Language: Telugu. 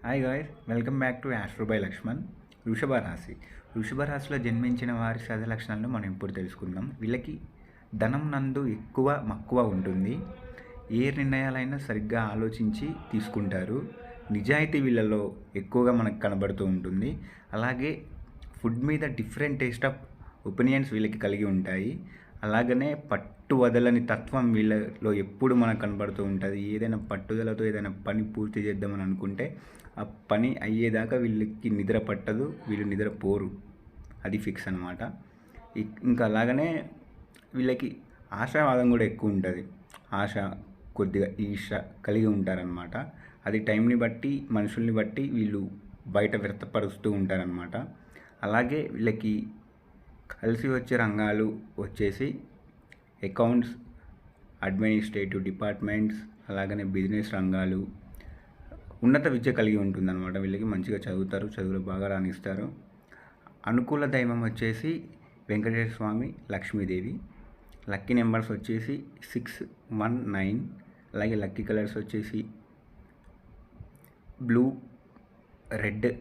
Hi guys, welcome back to astro by Lakshman. వృషభ రాశి. వృషభ రాశిలో జన్మించిన వారి సహజ లక్షణాలను మనం ఇప్పుడు తెలుసుకుందాం. వీళ్ళకి ధనం నందు ఎక్కువ మక్కువ ఉంటుంది. ఏ నిర్ణయాలైనా సరిగ్గా ఆలోచించి తీసుకుంటారు. నిజాయితీ వీళ్ళలో ఎక్కువగా మనకు కనబడుతూ ఉంటుంది. అలాగే ఫుడ్ మీద డిఫరెంట్ టేస్ట్ ఆఫ్ ఒపీనియన్స్ వీళ్ళకి కలిగి ఉంటాయి. అలాగనే పట్టు వదలని తత్వం వీళ్ళలో ఎప్పుడు మనకు కనబడుతూ ఉంటుంది. ఏదైనా పట్టుదలతో ఏదైనా పని పూర్తి చేద్దామని అనుకుంటే ఆ పని అయ్యేదాకా వీళ్ళకి నిద్ర పట్టదు, వీళ్ళు నిద్రపోరు. అది ఫిక్స్ అనమాట. ఇంకా అలాగనే వీళ్ళకి ఆశావాదం కూడా ఎక్కువ ఉంటుంది. ఆశ, కొద్దిగా ఈర్ష కలిగి ఉంటారనమాట. అది టైంని బట్టి, మనుషుల్ని బట్టి వీళ్ళు బయట వ్యక్తపరుస్తూ ఉంటారనమాట. అలాగే వీళ్ళకి కలిసి వచ్చే రంగాలు వచ్చేసి అకౌంట్స్, అడ్మినిస్ట్రేటివ్ డిపార్ట్మెంట్స్, అలాగనే బిజినెస్ రంగాలు, ఉన్నత విద్య కలిగి ఉంటుందన్నమాట. వీళ్ళకి మంచిగా చదువుతారు, చదువులో బాగా రాణిస్తారు. అనుకూల దైవం వచ్చేసి వెంకటేశ్వర స్వామి, లక్ష్మీదేవి. లక్కీ నెంబర్స్ వచ్చేసి 6, 1, 9. అలాగే లక్కీ కలర్స్ వచ్చేసి బ్లూ, రెడ్.